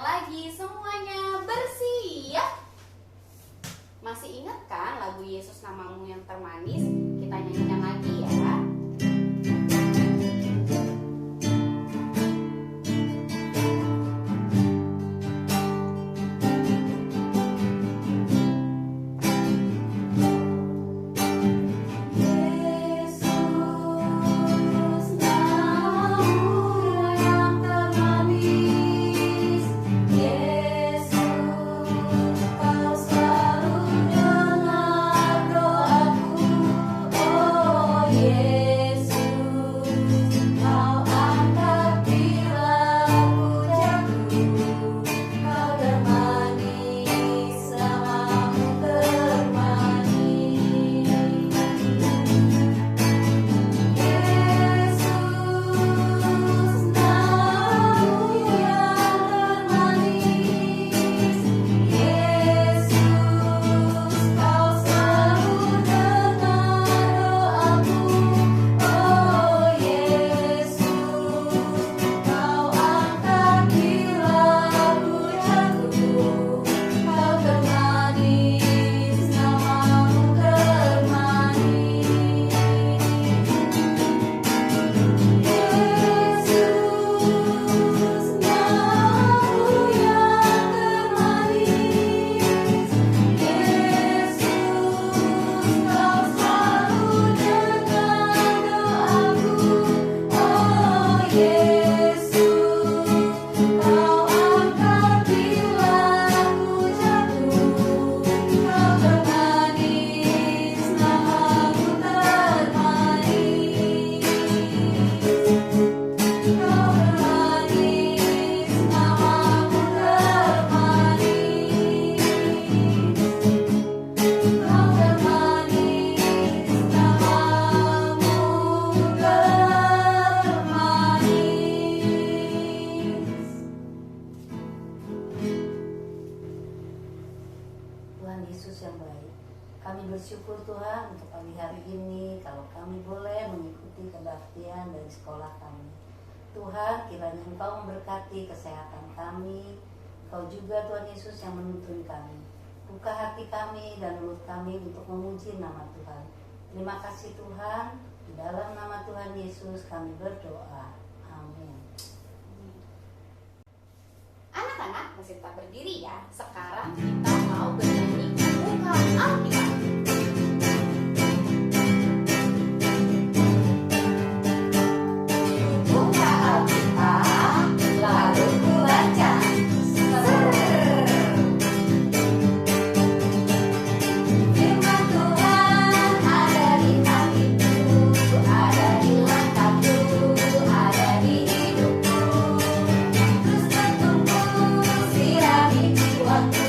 Lagi semuanya bersiap. Masih ingat kan lagu Yesus Namamu yang Termanis? Kita nyanyikan lagi ya. Tuhan Yesus yang baik, kami bersyukur Tuhan untuk pagi hari ini kalau kami boleh mengikuti kebaktian dari sekolah kami. Tuhan, kiranya Engkau memberkati kesehatan kami. Engkau juga Tuhan Yesus yang menuntun kami. Buka hati kami dan mulut kami untuk memuji nama Tuhan. Terima kasih Tuhan, di dalam nama Tuhan Yesus kami berdoa. Amin. Anak-anak masih tetap berdiri ya. Sekarang kita mau bernyanyi Buka Alkitab. Buka Alkitab, lalu ku baca. Firman Tuhan ada di hatiku, ada di langkahku, ada di hidupku. Terus bertumbuh, sirami jiwaku.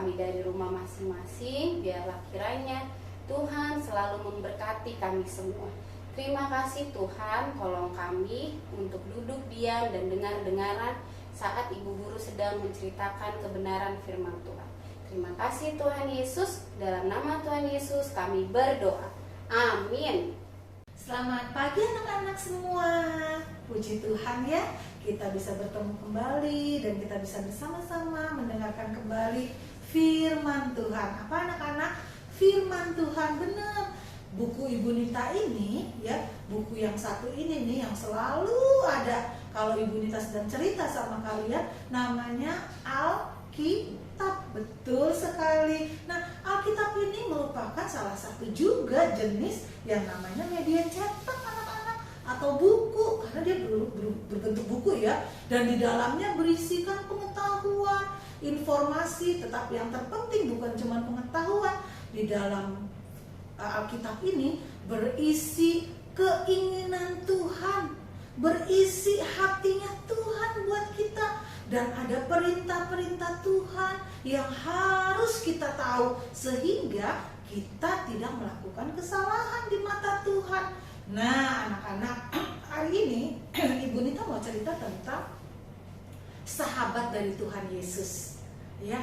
kami dari rumah masing-masing. Biarlah kiranya Tuhan selalu memberkati kami semua. Terima kasih Tuhan, tolong kami untuk duduk diam dan dengar-dengaran saat Ibu Guru sedang menceritakan kebenaran firman Tuhan. Terima kasih Tuhan Yesus, dalam nama Tuhan Yesus kami berdoa. Amin. Selamat pagi anak-anak semua. Puji Tuhan ya, kita bisa bertemu kembali dan kita bisa bersama-sama mendengarkan kembali firman Tuhan. Apa anak-anak? Firman Tuhan, benar. Buku Ibu Nita ini ya, buku yang satu ini nih yang selalu ada kalau Ibu Nita sedang cerita sama kalian, namanya Alkitab. Betul sekali. Nah, Alkitab ini merupakan salah satu juga jenis yang namanya media cetak anak-anak atau buku, karena dia berbentuk buku ya, dan di dalamnya berisikan pengetahuan, informasi, tetapi yang terpenting bukan cuma pengetahuan. Di dalam Alkitab ini berisi keinginan Tuhan, berisi hatinya Tuhan buat kita, dan ada perintah-perintah Tuhan yang harus kita tahu sehingga kita tidak melakukan kesalahan di mata Tuhan. Nah, anak-anak, hari ini Ibu Nita mau cerita tentang sahabat dari Tuhan Yesus. Ya,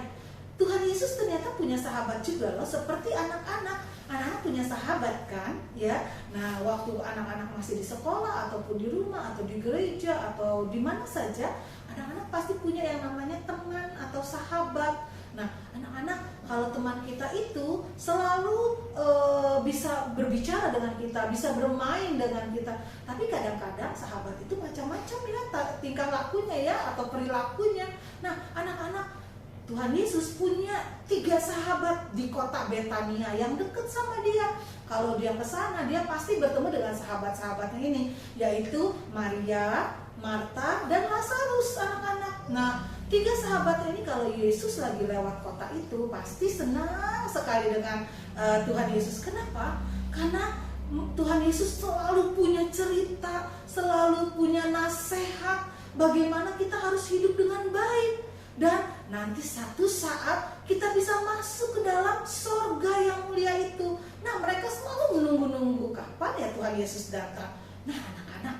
Tuhan Yesus ternyata punya sahabat juga loh, seperti anak-anak. Anak-anak punya sahabat kan, ya. Nah, waktu anak-anak masih di sekolah ataupun di rumah atau di gereja atau di mana saja, anak-anak pasti punya yang namanya teman atau sahabat. Nah, anak-anak, kalau teman kita itu selalu bisa berbicara dengan kita, bisa bermain dengan kita. Tapi kadang-kadang sahabat itu macam-macam ya, tingkah lakunya ya atau perilakunya. Nah, anak-anak, Tuhan Yesus punya 3 sahabat di kota Betania yang dekat sama dia. Kalau dia ke sana, dia pasti bertemu dengan sahabat-sahabatnya ini, yaitu Maria, Marta, dan Lazarus, anak-anak. Nah, 3 sahabat ini kalau Yesus lagi lewat kota itu pasti senang sekali dengan Tuhan Yesus. Kenapa? Karena Tuhan Yesus selalu punya cerita, selalu punya nasihat bagaimana kita harus hidup dengan baik. Dan nanti satu saat kita bisa masuk ke dalam sorga yang mulia itu. Nah, mereka selalu menunggu-nunggu kapan ya Tuhan Yesus datang. Nah, anak-anak,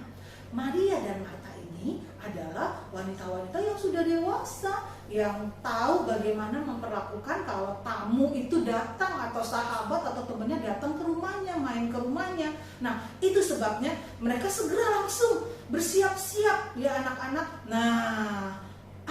Maria dan Marta ini adalah wanita-wanita yang sudah dewasa, yang tahu bagaimana memperlakukan kalau tamu itu datang atau sahabat atau temannya datang ke rumahnya, main ke rumahnya. Nah, itu sebabnya mereka segera langsung bersiap-siap ya anak-anak. Nah,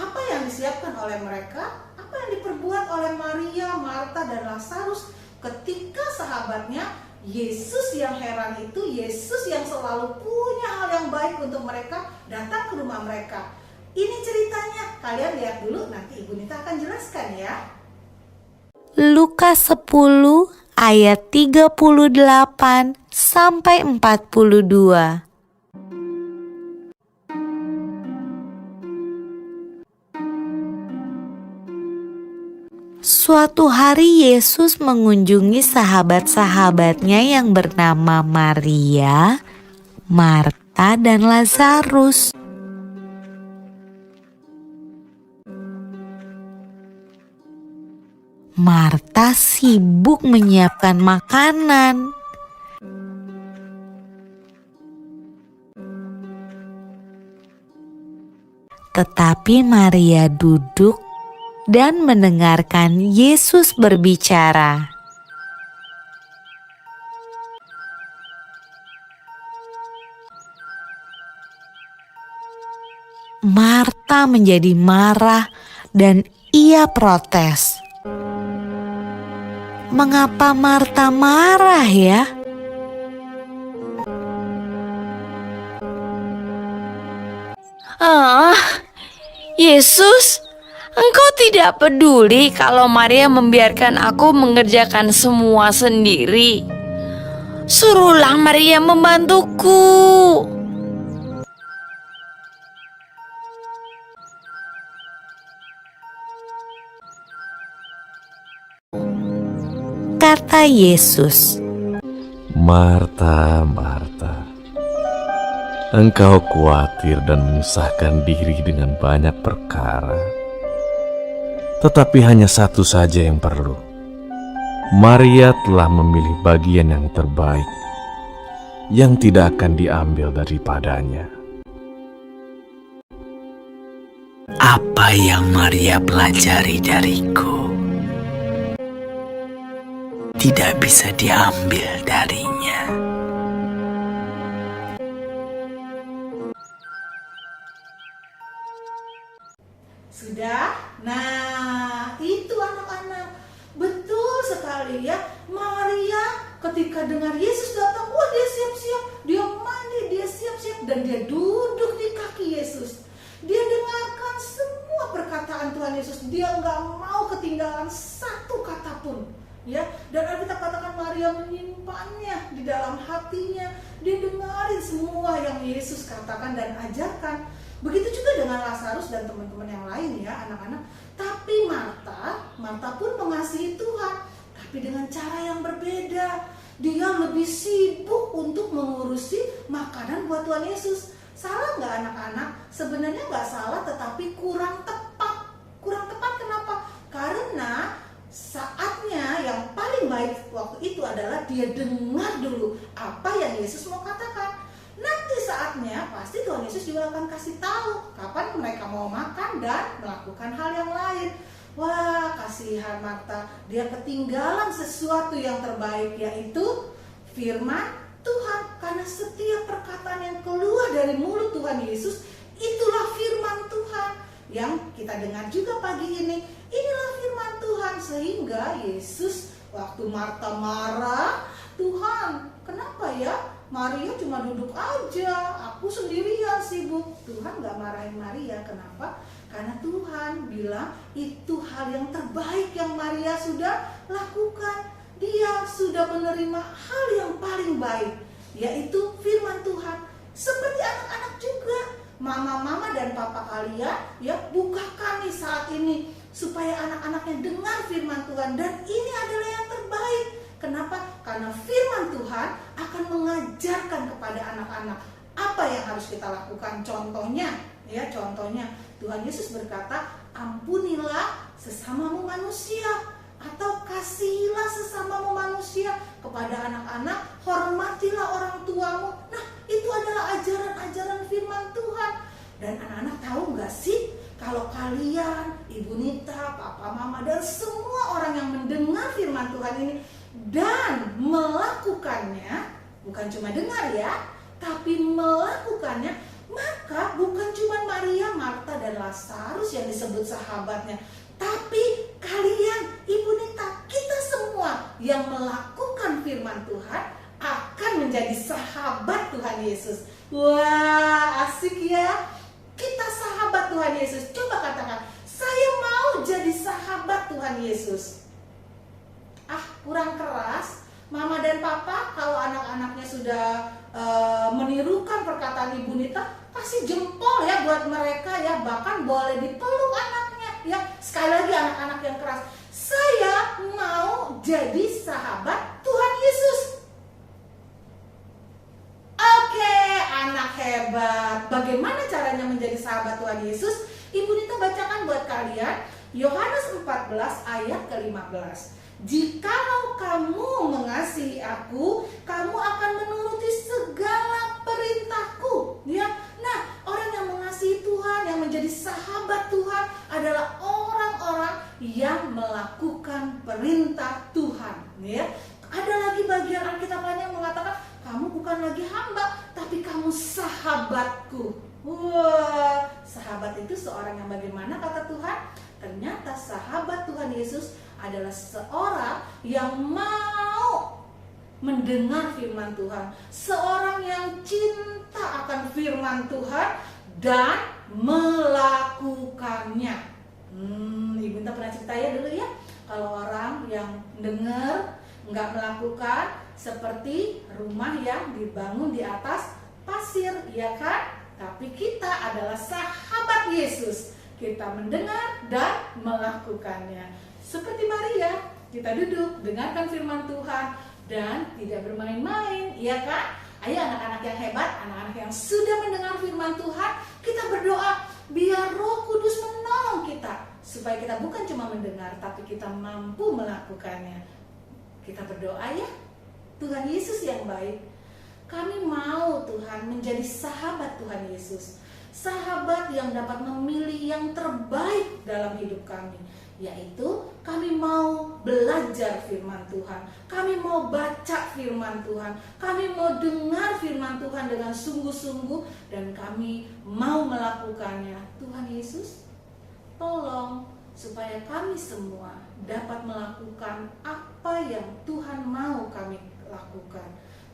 apa yang disiapkan oleh mereka? Apa yang diperbuat oleh Maria, Marta, dan Lazarus ketika sahabatnya Yesus yang heran itu, Yesus yang selalu punya hal yang baik untuk mereka, datang ke rumah mereka. Ini ceritanya, kalian lihat dulu, nanti Ibu Nita akan jelaskan ya. Lukas 10 ayat 38 sampai 42. Suatu hari Yesus mengunjungi sahabat-sahabatnya yang bernama Maria, Marta, dan Lazarus. Marta sibuk menyiapkan makanan. Tetapi Maria duduk dan mendengarkan Yesus berbicara. Marta menjadi marah dan ia protes. Mengapa Marta marah ya? Yesus, Engkau tidak peduli kalau Maria membiarkan aku mengerjakan semua sendiri. Suruhlah Maria membantuku. Kata Yesus, Marta, Marta, engkau khawatir dan menyusahkan diri dengan banyak perkara. Tetapi hanya satu saja yang perlu. Maria telah memilih bagian yang terbaik, yang tidak akan diambil daripadanya. Apa yang Maria pelajari dariku tidak bisa diambil darinya. Sudah? Nah, itu anak-anak. Betul sekali ya. Maria ketika dengar Yesus datang, wah dia siap-siap, dia mandi, dia siap-siap, dan dia duduk di kaki Yesus. Dia dengarkan semua perkataan Tuhan Yesus. Dia nggak mau ketinggalan satu kata pun. Ya, dan Alkitab katakan Maria menyimpannya di dalam hatinya. Dia dengarin semua yang Yesus katakan dan ajarkan. Begitu juga dengan Lazarus dan teman-teman yang lain ya anak-anak. Tapi Marta pun mengasihi Tuhan, tapi dengan cara yang berbeda. Dia lebih sibuk untuk mengurusi makanan buat Tuhan Yesus. Salah nggak anak-anak? Sebenarnya nggak salah, tetapi kurang tepat. Kurang tepat kenapa? Karena saatnya yang paling baik waktu itu adalah dia dengar dulu apa yang Yesus mau katakan. Nanti saatnya pasti Tuhan Yesus juga akan kasih tahu kapan mereka mau makan dan melakukan hal yang lain. Wah, kasihan Marta, dia ketinggalan sesuatu yang terbaik, yaitu firman Tuhan. Karena setiap perkataan yang keluar dari mulut Tuhan Yesus, itulah firman Tuhan yang kita dengar juga pagi ini. Inilah firman Tuhan, sehingga Yesus waktu Marta marah, Tuhan kenapa ya Maria cuma duduk aja, aku sendirian sibuk. Tuhan gak marahin Maria, kenapa? Karena Tuhan bilang itu hal yang terbaik yang Maria sudah lakukan. Dia sudah menerima hal yang paling baik, yaitu firman Tuhan. Seperti anak-anak juga, mama-mama dan papa kalian ya bukakan nih saat ini supaya anak-anaknya dengar firman Tuhan, dan ini adalah yang terbaik. Kenapa? Karena firman Tuhan akan mengajarkan kepada anak-anak apa yang harus kita lakukan. Contohnya Tuhan Yesus berkata, ampunilah sesamamu manusia, atau kasihilah sesamamu manusia. Kepada anak-anak, hormatilah orang tuamu. Nah, itu adalah ajaran-ajaran firman Tuhan. Dan anak-anak tahu gak sih, kalau kalian, Ibu Nita, Papa, Mama, dan semua orang yang mendengar firman Tuhan ini dan melakukannya, bukan cuma dengar ya, tapi melakukannya, maka bukan cuma Maria, Marta, dan Lazarus yang disebut sahabatnya, tapi kalian, Ibu Nita, kita semua yang melakukan firman Tuhan akan menjadi sahabat Tuhan Yesus. Wah, asik ya. Kita sahabat Tuhan Yesus. Coba katakan, saya mau jadi sahabat Tuhan Yesus. Kurang keras. Mama dan Papa kalau anak-anaknya sudah menirukan perkataan Ibu Nita, kasih jempol ya buat mereka ya. Bahkan boleh dipeluk anaknya ya. Sekali lagi anak-anak yang keras, saya mau jadi sahabat Tuhan Yesus. Oke, anak hebat. Bagaimana caranya menjadi sahabat Tuhan Yesus? Ibu Nita bacakan buat kalian Yohanes 14 ayat ke-15. Jikalau kamu mengasihi aku, kamu akan menuruti segala perintahku. Ya, nah orang yang mengasihi Tuhan, yang menjadi sahabat Tuhan adalah orang-orang yang melakukan perintah Tuhan. Ya, ada lagi bagian Alkitab lain yang mengatakan, kamu bukan lagi hamba, tapi kamu sahabatku. Wah, sahabat itu seorang yang bagaimana kata Tuhan? Ternyata sahabat Tuhan Yesus adalah seorang yang mau mendengar firman Tuhan, seorang yang cinta akan firman Tuhan dan melakukannya. Ibu Nita pernah cerita ya dulu ya, kalau orang yang dengar nggak melakukan, seperti rumah yang dibangun di atas pasir, ya kan? Tapi kita adalah sahabat Yesus, kita mendengar dan melakukannya. Seperti Maria, kita duduk, dengarkan firman Tuhan dan tidak bermain-main, iya kan? Ayo anak-anak yang hebat, anak-anak yang sudah mendengar firman Tuhan, kita berdoa biar Roh Kudus menolong kita supaya kita bukan cuma mendengar, tapi kita mampu melakukannya. Kita berdoa ya. Tuhan Yesus yang baik, kami mau Tuhan menjadi sahabat Tuhan Yesus, sahabat yang dapat memilih yang terbaik dalam hidup kami, yaitu kami mau belajar firman Tuhan, kami mau baca firman Tuhan, kami mau dengar firman Tuhan dengan sungguh-sungguh, dan kami mau melakukannya. Tuhan Yesus, tolong supaya kami semua dapat melakukan apa yang Tuhan mau kami lakukan.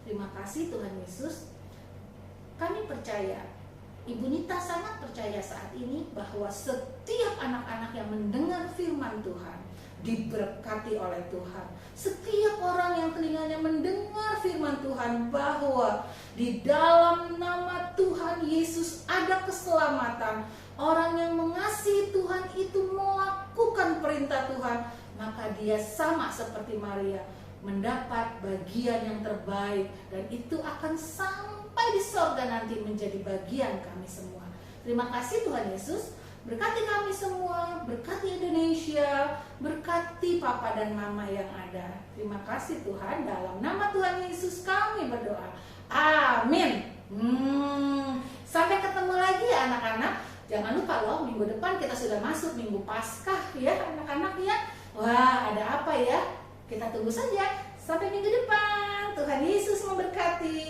Terima kasih Tuhan Yesus. Kami percaya, Ibu Nita sangat percaya saat ini bahwa setiap anak-anak yang mendengar firman Tuhan diberkati oleh Tuhan. Setiap orang yang telinganya mendengar firman Tuhan bahwa di dalam nama Tuhan Yesus ada keselamatan. Orang yang mengasihi Tuhan itu melakukan perintah Tuhan, maka dia sama seperti Maria, mendapat bagian yang terbaik, dan itu akan sampai di sorga nanti menjadi bagian kami semua. Terima kasih Tuhan Yesus. Berkati kami semua, berkati Indonesia, berkati Papa dan Mama yang ada. Terima kasih Tuhan, dalam nama Tuhan Yesus kami berdoa. Amin. Sampai ketemu lagi ya anak-anak. Jangan lupa loh, minggu depan kita sudah masuk minggu Paskah ya anak-anak ya. Wah, ada apa ya? Kita tunggu saja sampai minggu depan. Tuhan Yesus memberkati.